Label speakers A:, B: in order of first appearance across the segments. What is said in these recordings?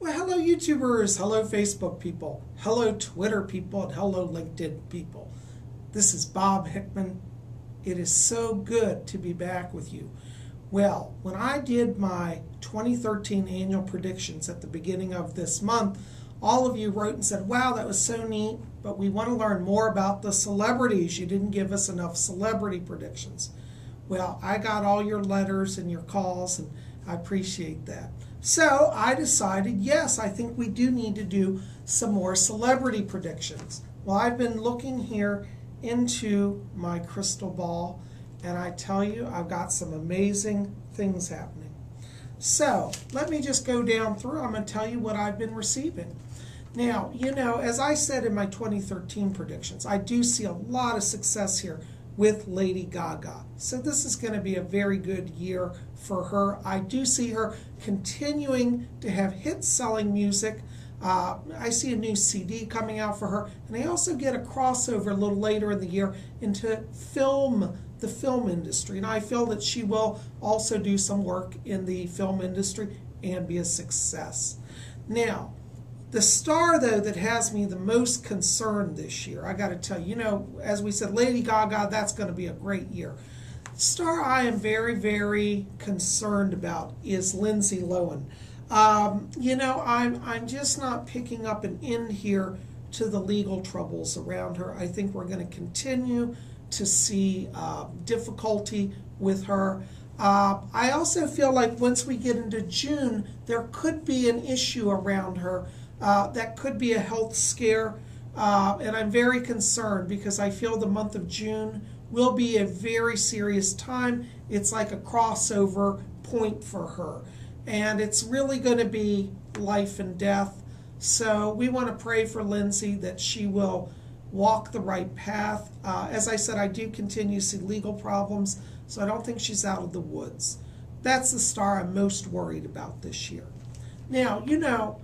A: Well, hello YouTubers, hello Facebook people, hello Twitter people, and hello LinkedIn people. This is Bob Hickman. It is so good to be back with you. Well, when I did my 2013 annual predictions at the beginning of this month, all of you wrote and said, wow, that was so neat, but we want to learn more about the celebrities. You didn't give us enough celebrity predictions. Well, I got all your letters and your calls, and I appreciate that. So I decided, yes, I think we do need to do some more celebrity predictions. Well, I've been looking here into my crystal ball, and I tell you, I've got some amazing things happening. So let me just go down through. I'm going to tell you what I've been receiving. Now, you know, as I said in my 2013 predictions, I do see a lot of success here with Lady Gaga. So this is going to be a very good year for her. I do see her continuing to have hit-selling music. I see a new CD coming out for her, and I also get a crossover a little later in the year into the film industry, and I feel that she will also do some work in the film industry and be a success. Now, the star, though, that has me the most concerned this year, I got to tell you, as we said, Lady Gaga, that's going to be a great year. The star I am very, very concerned about is Lindsay Lohan. I'm just not picking up an end here to the legal troubles around her. I think we're going to continue to see difficulty with her. I also feel like once we get into June, there could be an issue around her. That could be a health scare, and I'm very concerned because I feel the month of June will be a very serious time. It's like a crossover point for her, and it's really going to be life and death. So we want to pray for Lindsay that she will walk the right path. As I said, I do continue to see legal problems, so I don't think she's out of the woods. That's the star I'm most worried about this year. Now,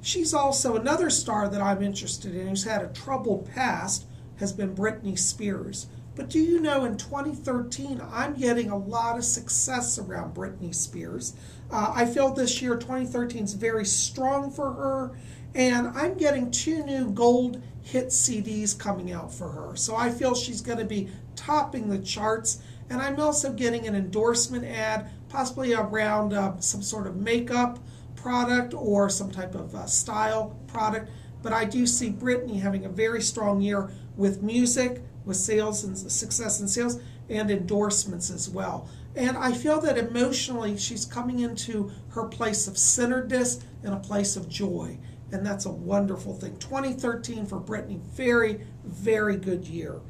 A: she's also another star that I'm interested in who's had a troubled past has been Britney Spears. But do you know, in 2013, I'm getting a lot of success around Britney Spears. I feel this year, 2013, is very strong for her, and I'm getting 2 new gold hit CDs coming out for her. So I feel she's going to be topping the charts, and I'm also getting an endorsement ad, possibly around some sort of makeup product or some type of style product. But I do see Britney having a very strong year with music, with sales and success in sales, and endorsements as well. And I feel that emotionally she's coming into her place of centeredness and a place of joy. And that's a wonderful thing. 2013 for Britney, very, very good year.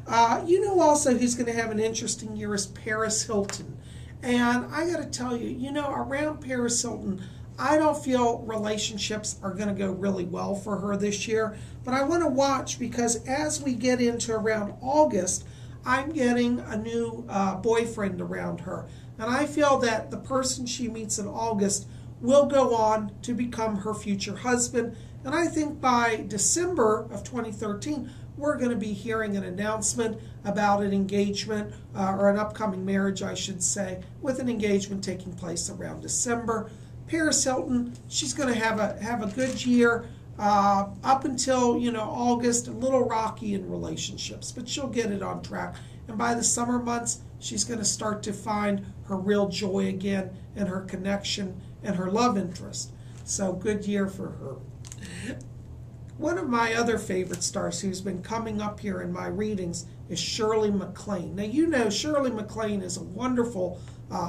A: Also who's going to have an interesting year is Paris Hilton. And I got to tell you, around Paris Hilton, I don't feel relationships are going to go really well for her this year, but I want to watch because as we get into around August, I'm getting a new boyfriend around her. And I feel that the person she meets in August will go on to become her future husband. And I think by December of 2013, we're going to be hearing an announcement about an engagement or an upcoming marriage, I should say, with an engagement taking place around December. Paris Hilton, she's going to have a good year up until August, a little rocky in relationships, but she'll get it on track. And by the summer months, she's going to start to find her real joy again and her connection and her love interest. So good year for her. One of my other favorite stars who's been coming up here in my readings is Shirley MacLaine. Now, Shirley MacLaine is a wonderful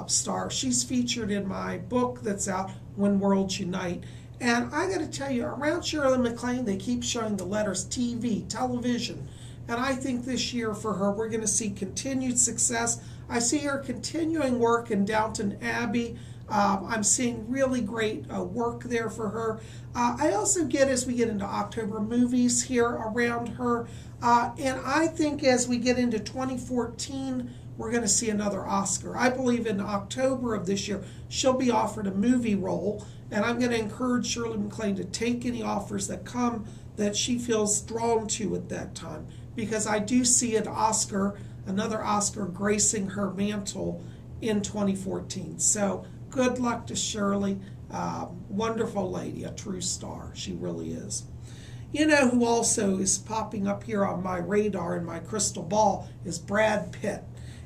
A: star. She's featured in my book that's out, When Worlds Unite. And I got to tell you, around Shirley MacLaine, they keep showing the letters TV, television. And I think this year for her, we're going to see continued success. I see her continuing work in Downton Abbey. I'm seeing really great work there for her. I also get, as we get into October, movies here around her. And I think as we get into 2014, we're going to see another Oscar. I believe in October of this year, she'll be offered a movie role. And I'm going to encourage Shirley MacLaine to take any offers that come that she feels drawn to at that time. Because I do see another Oscar gracing her mantle in 2014. So good luck to Shirley. Wonderful lady, a true star. She really is. You know who also is popping up here on my radar and my crystal ball is Brad Pitt.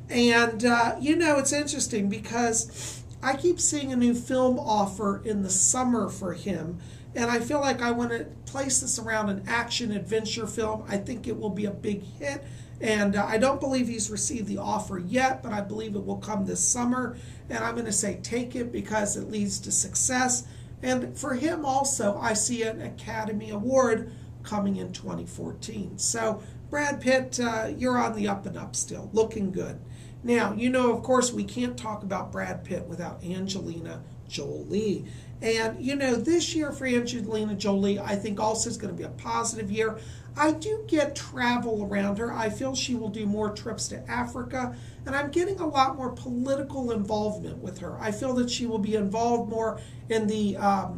A: And, you know, it's interesting because I keep seeing a new film offer in the summer for him. And I feel like I want to place this around an action-adventure film. I think it will be a big hit. And I don't believe he's received the offer yet, but I believe it will come this summer. And I'm going to say take it because it leads to success. And for him also, I see an Academy Award coming in 2014. So, Brad Pitt, you're on the up and up still, looking good. Now, you know, of course, we can't talk about Brad Pitt without Angelina Jolie. And, you know, this year for Angelina Jolie, I think also is going to be a positive year. I do get travel around her. I feel she will do more trips to Africa, and I'm getting a lot more political involvement with her. I feel that she will be involved more in the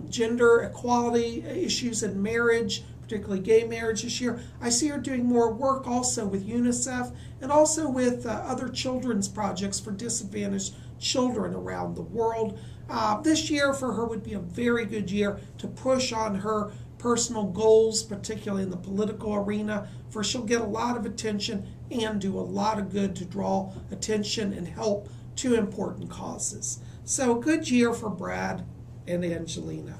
A: gender equality issues in marriage, particularly gay marriage this year. I see her doing more work also with UNICEF and also with other children's projects for disadvantaged children around the world. This year for her would be a very good year to push on her personal goals, particularly in the political arena, for she'll get a lot of attention and do a lot of good to draw attention and help to important causes. So a good year for Brad and Angelina.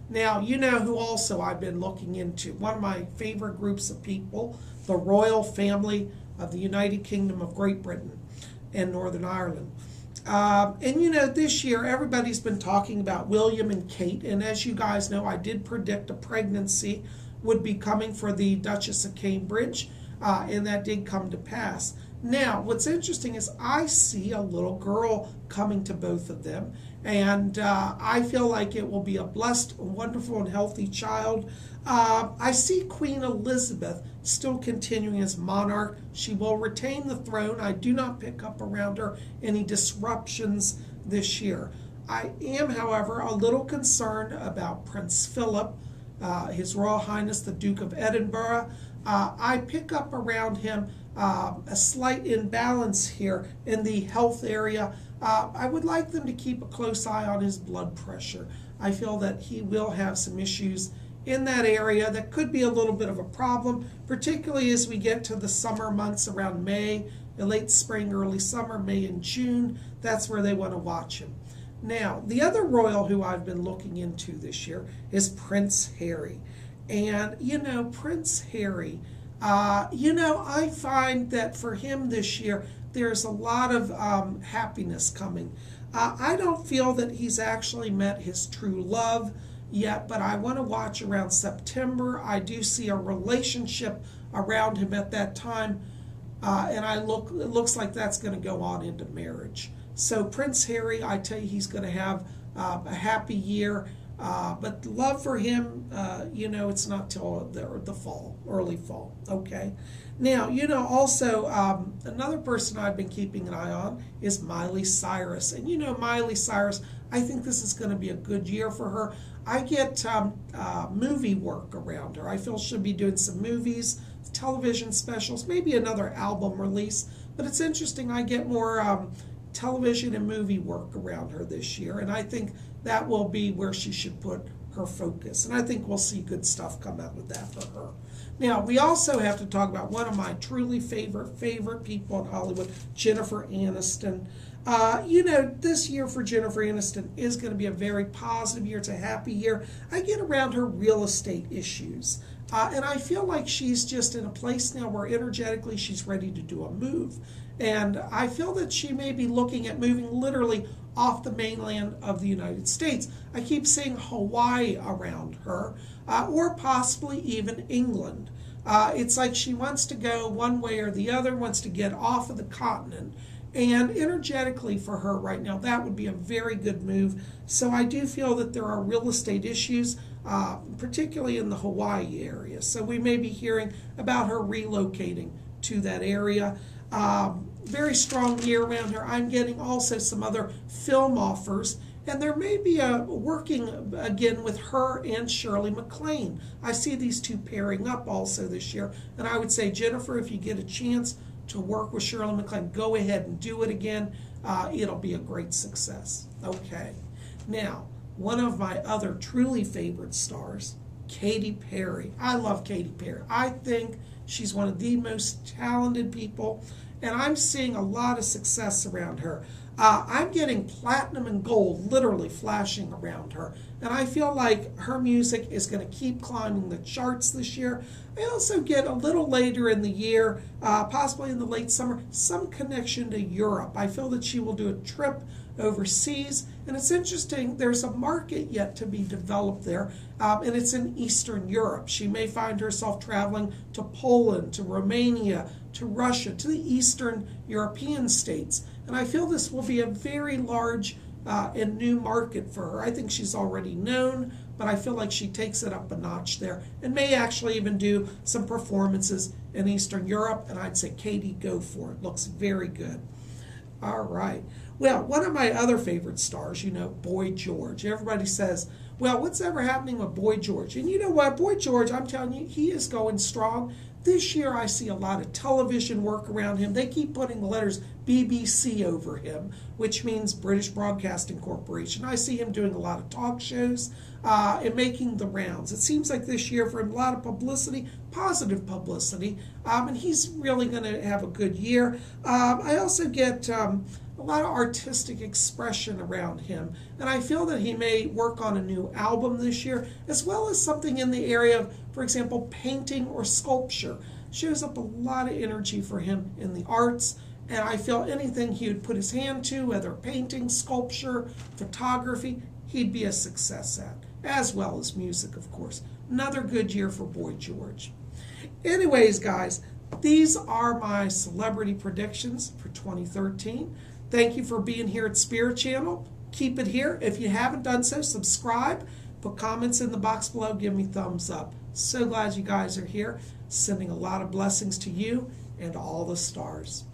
A: Now, you know who also I've been looking into, one of my favorite groups of people, the royal family of the United Kingdom of Great Britain and Northern Ireland. And you know, this year everybody's been talking about William and Kate, and as you guys know, I did predict a pregnancy would be coming for the Duchess of Cambridge, and that did come to pass. Now, what's interesting is I see a little girl coming to both of them, and I feel like it will be a blessed, wonderful, and healthy child. I see Queen Elizabeth still continuing as monarch. She will retain the throne. I do not pick up around her any disruptions this year. I am, however, a little concerned about Prince Philip, His Royal Highness the Duke of Edinburgh. I pick up around him a slight imbalance here in the health area. I would like them to keep a close eye on his blood pressure. I feel that he will have some issues in that area that could be a little bit of a problem, particularly as we get to the summer months around May, the late spring, early summer, May and June. That's where they want to watch him. Now, the other royal who I've been looking into this year is Prince Harry. And, you know, Prince Harry, you know, I find that for him this year, there's a lot of happiness coming. I don't feel that he's actually met his true love yet, but I want to watch around September. I do see a relationship around him at that time, and it looks like that's going to go on into marriage. So Prince Harry, I tell you, he's going to have a happy year. But love for him, you know, it's not till the fall, early fall, okay? Now, you know, also, another person I've been keeping an eye on is Miley Cyrus. And, you know, Miley Cyrus, I think this is going to be a good year for her. I get movie work around her. I feel she'll be doing some movies, television specials, maybe another album release. But it's interesting, I get more television and movie work around her this year, and I think that will be where she should put her focus. And I think we'll see good stuff come out with that for her. Now, we also have to talk about one of my truly favorite people in Hollywood, Jennifer Aniston. You know, this year for Jennifer Aniston is going to be a very positive year. It's a happy year. I get around her real estate issues. And I feel like she's just in a place now where energetically she's ready to do a move. And I feel that she may be looking at moving literally off the mainland of the United States. I keep seeing Hawaii around her, or possibly even England. It's like she wants to go one way or the other, wants to get off of the continent. And energetically for her right now, that would be a very good move. So I do feel that there are real estate issues, particularly in the Hawaii area. So we may be hearing about her relocating to that area. Very strong year around her. I'm getting also some other film offers, and there may be a working again with her and Shirley MacLaine. I see these two pairing up also this year, and I would say, Jennifer, if you get a chance to work with Shirley MacLaine, go ahead and do it again. It'll be a great success. Okay. Now, one of my other truly favorite stars, Katy Perry. I love Katy Perry. I think she's one of the most talented people, and I'm seeing a lot of success around her. I'm getting platinum and gold literally flashing around her, and I feel like her music is going to keep climbing the charts this year. I also get a little later in the year, possibly in the late summer, some connection to Europe. I feel that she will do a trip overseas, and it's interesting, there's a market yet to be developed there, and it's in Eastern Europe. She may find herself traveling to Poland, to Romania, to Russia, to the Eastern European states, and I feel this will be a very large and new market for her. I think she's already known, but I feel like she takes it up a notch there and may actually even do some performances in Eastern Europe, and I'd say, Katie, go for it. Looks very good. All right. Well, one of my other favorite stars, you know, Boy George. Everybody says, well, what's ever happening with Boy George? And you know what? Boy George, I'm telling you, he is going strong. This year I see a lot of television work around him. They keep putting the letters BBC over him, which means British Broadcasting Corporation. I see him doing a lot of talk shows and making the rounds. It seems like this year for him, a lot of publicity, positive publicity, and he's really going to have a good year. I also get a lot of artistic expression around him, and I feel that he may work on a new album this year, as well as something in the area of, for example, painting or sculpture. Shows up a lot of energy for him in the arts, and I feel anything he would put his hand to, whether painting, sculpture, photography, he'd be a success at, as well as music, of course. Another good year for Boy George. Anyways, guys, these are my celebrity predictions for 2013. Thank you for being here at Spirit Channel. Keep it here. If you haven't done so, subscribe. Put comments in the box below. Give me thumbs up. So glad you guys are here. Sending a lot of blessings to you and all the stars.